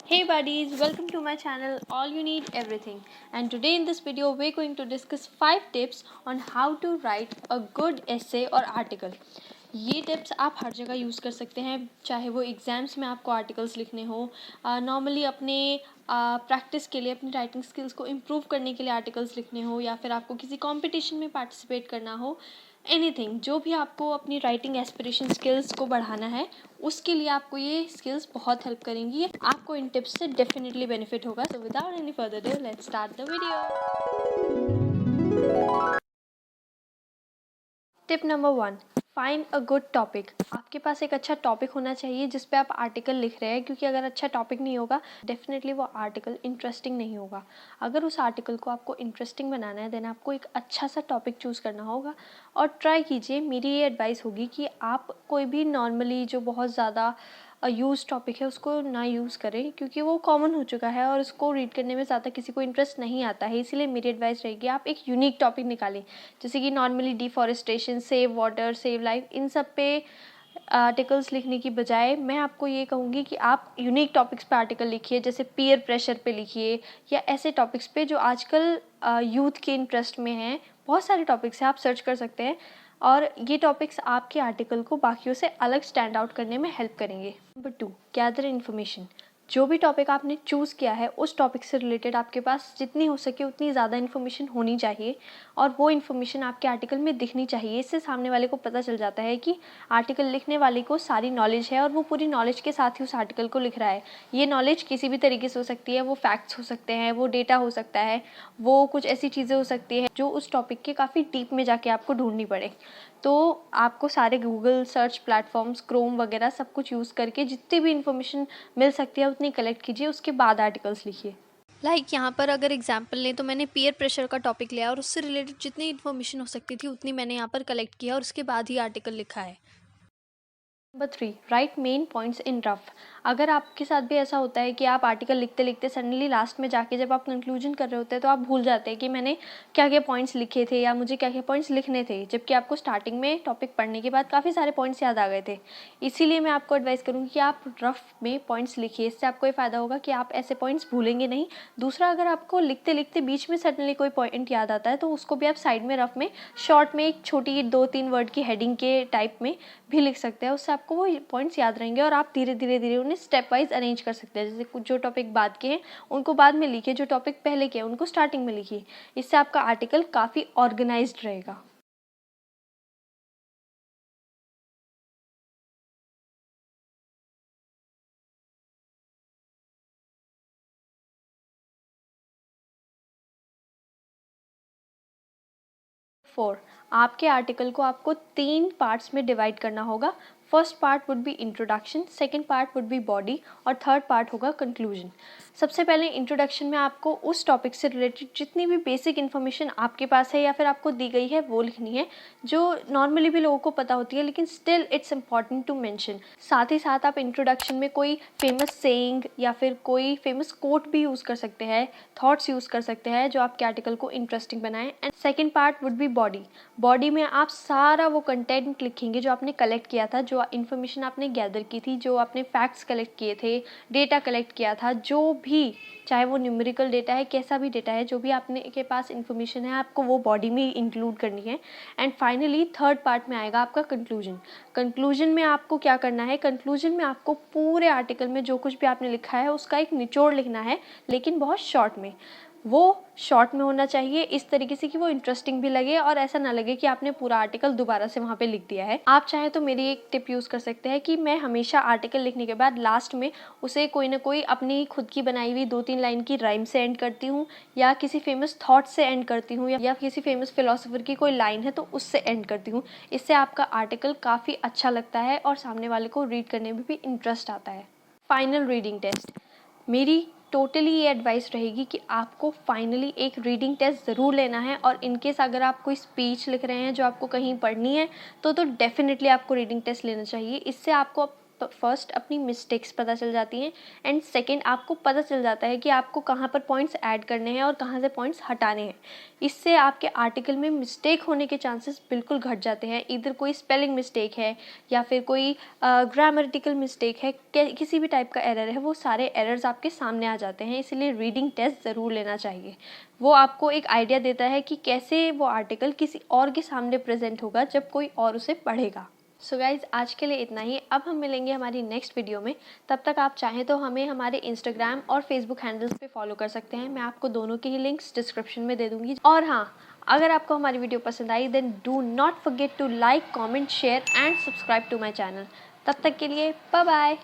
Hey buddies, welcome to my channel All You Need Everything, and today in this video we're going to discuss 5 tips on how to write a good essay or article. ये tips आप हर जगह use कर सकते हैं, चाहे वो exams में आपको आर्टिकल्स लिखने हो, नॉर्मली अपने प्रैक्टिस के लिए, अपनी राइटिंग स्किल्स को इम्प्रूव करने के लिए आर्टिकल्स लिखने हो, या फिर आपको किसी कंपटीशन में पार्टिसिपेट करना हो, एनीथिंग जो भी आपको अपनी राइटिंग एस्पिरेशन स्किल्स को बढ़ाना है, उसके लिए आपको ये स्किल्स बहुत हेल्प करेंगी। आपको इन टिप्स से डेफिनेटली बेनिफिट होगा। So without any further do let's start the video. Tip number 1, find a good topic. आपके पास एक अच्छा टॉपिक होना चाहिए जिस पे आप आर्टिकल लिख रहे हैं, क्योंकि अगर अच्छा टॉपिक नहीं होगा डेफिनेटली वो आर्टिकल इंटरेस्टिंग नहीं होगा। अगर उस आर्टिकल को आपको इंटरेस्टिंग बनाना है देन आपको एक अच्छा सा टॉपिक चूज़ करना होगा और ट्राई कीजिए। मेरी ये एडवाइस होगी कि आप कोई भी नॉर्मली जो बहुत ज़्यादा यूज़ टॉपिक है उसको ना यूज़ करें, क्योंकि वो कॉमन हो चुका है और उसको रीड करने में ज़्यादा किसी को इंटरेस्ट नहीं आता है। इसीलिए मेरी एडवाइस रहेगी आप एक यूनिक टॉपिक निकालें, जैसे कि normally deforestation, save water, save life, इन सब पे आर्टिकल्स लिखने की बजाय मैं आपको ये कहूँगी कि आप यूनिक टॉपिक्स पे आर्टिकल लिखिए, जैसे पीयर प्रेशर पे लिखिए या ऐसे टॉपिक्स पे जो आजकल यूथ के इंटरेस्ट में हैं। बहुत सारे टॉपिक्स हैं, आप सर्च कर सकते हैं और ये टॉपिक्स आपके आर्टिकल को बाकियों से अलग स्टैंड आउट करने में हेल्प करेंगे। Number 2, gather information. जो भी टॉपिक आपने चूज़ किया है उस टॉपिक से रिलेटेड आपके पास जितनी हो सके उतनी ज़्यादा इन्फॉर्मेशन होनी चाहिए और वो इन्फॉर्मेशन आपके आर्टिकल में दिखनी चाहिए। इससे सामने वाले को पता चल जाता है कि आर्टिकल लिखने वाले को सारी नॉलेज है और वो पूरी नॉलेज के साथ ही उस आर्टिकल को लिख रहा है। ये नॉलेज किसी भी तरीके से हो सकती है, वो फैक्ट्स हो सकते हैं, वो डेटा हो सकता है, वो कुछ ऐसी चीज़ें हो सकती है जो उस टॉपिक के काफ़ी डीप में जाके आपको ढूंढनी पड़े। तो आपको सारे गूगल सर्च प्लेटफॉर्म्स, क्रोम वगैरह सब कुछ यूज़ करके जितनी भी इन्फॉर्मेशन मिल सकती है उतनी कलेक्ट कीजिए, उसके बाद आर्टिकल्स लिखिए। यहाँ पर अगर एग्जांपल लें तो मैंने पीयर प्रेशर का टॉपिक लिया और उससे रिलेटेड जितनी इन्फॉर्मेशन हो सकती थी उतनी मैंने यहाँ पर कलेक्ट किया और उसके बाद ही आर्टिकल लिखा है। Number 3, right main points in rough. अगर आपके साथ भी ऐसा होता है कि आप आर्टिकल लिखते लिखते सडनली लास्ट में जाके जब आप कंक्लूजन कर रहे होते हैं तो आप भूल जाते हैं कि मैंने क्या क्या पॉइंट्स लिखे थे या मुझे क्या क्या पॉइंट्स लिखने थे, जबकि आपको स्टार्टिंग में टॉपिक पढ़ने के बाद काफ़ी सारे पॉइंट्स याद आ गए थे। इसीलिए मैं आपको एडवाइस करूँगी कि आप रफ में पॉइंट्स लिखिए। इससे आपको ये फ़ायदा होगा कि आप ऐसे पॉइंट्स भूलेंगे नहीं। दूसरा, अगर आपको लिखते लिखते बीच में सडनली कोई पॉइंट याद आता है तो उसको भी आप साइड में रफ में शॉर्ट में एक छोटी 2-3 वर्ड की हेडिंग के टाइप में भी लिख सकते हैं। उससे आपको वो पॉइंट्स याद रहेंगे और आप धीरे धीरे धीरे उन्हें स्टेप वाइज अरेंज कर सकते हैं। जैसे कुछ जो टॉपिक बाद के हैं उनको बाद में लिखिए, जो टॉपिक पहले के हैं उनको स्टार्टिंग में लिखिए। इससे आपका आर्टिकल काफ़ी ऑर्गेनाइज्ड रहेगा। फोर, आपके आर्टिकल को आपको 3 पार्ट्स में डिवाइड करना होगा। First part would be introduction, second part would be body और थर्ड पार्ट होगा कंक्लूजन। सबसे पहले इंट्रोडक्शन में आपको उस टॉपिक से रिलेटेड जितनी भी बेसिक इन्फॉर्मेशन आपके पास है या फिर आपको दी गई है वो लिखनी है, जो नॉर्मली भी लोगों को पता होती है, लेकिन still it's important to mention. साथ ही साथ आप इंट्रोडक्शन में कोई फेमस सेइंग या फिर कोई फेमस कोट भी यूज़ कर सकते हैं, थॉट्स यूज़ कर सकते हैं जो आपके आर्टिकल को इंटरेस्टिंग बनाएं। And second part would be body. Body में आप सारा वो कंटेंट लिखेंगे जो आपने कलेक्ट किया था, जो इन्फॉर्मेशन आपने गैदर की थी, जो आपने फैक्ट्स कलेक्ट किए थे, डेटा कलेक्ट किया था, जो भी, चाहे वो न्यूमेरिकल डेटा है, कैसा भी डेटा है, जो भी आपने के पास इन्फॉर्मेशन है आपको वो बॉडी में इंक्लूड करनी है। एंड फाइनली थर्ड पार्ट में आएगा आपका कंक्लूजन। कंक्लूजन में आपको क्या करना है, कंक्लूजन में आपको पूरे आर्टिकल में जो कुछ भी आपने लिखा है उसका एक निचोड़ लिखना है, लेकिन बहुत शॉर्ट में। वो शॉर्ट में होना चाहिए इस तरीके से कि वो इंटरेस्टिंग भी लगे और ऐसा ना लगे कि आपने पूरा आर्टिकल दोबारा से वहाँ पे लिख दिया है। आप चाहें तो मेरी एक टिप यूज़ कर सकते हैं कि मैं हमेशा आर्टिकल लिखने के बाद लास्ट में उसे कोई ना कोई अपनी खुद की बनाई हुई 2-3 लाइन की राइम से एंड करती हूँ, या किसी फेमस थॉट से एंड करती हूँ, या किसी फेमस फिलोसोफर की कोई लाइन है तो उससे एंड करती हूँ। इससे आपका आर्टिकल काफ़ी अच्छा लगता है और सामने वाले को रीड करने में भी इंटरेस्ट आता है। Final reading test. मेरी टोटली ये एडवाइस रहेगी कि आपको फाइनली एक रीडिंग टेस्ट ज़रूर लेना है, और इनकेस अगर आप कोई स्पीच लिख रहे हैं जो आपको कहीं पढ़नी है तो डेफिनेटली आपको रीडिंग टेस्ट लेना चाहिए। इससे आपको तो फर्स्ट अपनी मिस्टेक्स पता चल जाती हैं एंड सेकंड आपको पता चल जाता है कि आपको कहाँ पर पॉइंट्स ऐड करने हैं और कहाँ से पॉइंट्स हटाने हैं। इससे आपके आर्टिकल में मिस्टेक होने के चांसेस बिल्कुल घट जाते हैं। इधर कोई स्पेलिंग मिस्टेक है या फिर कोई ग्रामेटिकल मिस्टेक है, किसी भी टाइप का एरर है, वो सारे एरर्स आपके सामने आ जाते हैं। इसीलिए रीडिंग टेस्ट ज़रूर लेना चाहिए। वो आपको एक आइडिया देता है कि कैसे वो आर्टिकल किसी और के सामने प्रेजेंट होगा जब कोई और उसे पढ़ेगा। सो गाइज़, आज के लिए इतना ही। अब हम मिलेंगे हमारी नेक्स्ट वीडियो में। तब तक आप चाहें तो हमें हमारे इंस्टाग्राम और फेसबुक हैंडल्स पे फॉलो कर सकते हैं। मैं आपको दोनों की ही लिंक्स डिस्क्रिप्शन में दे दूँगी। और हाँ, अगर आपको हमारी वीडियो पसंद आई then do not forget to like, comment, share and subscribe to my channel. तब तक के लिए बाय बाय।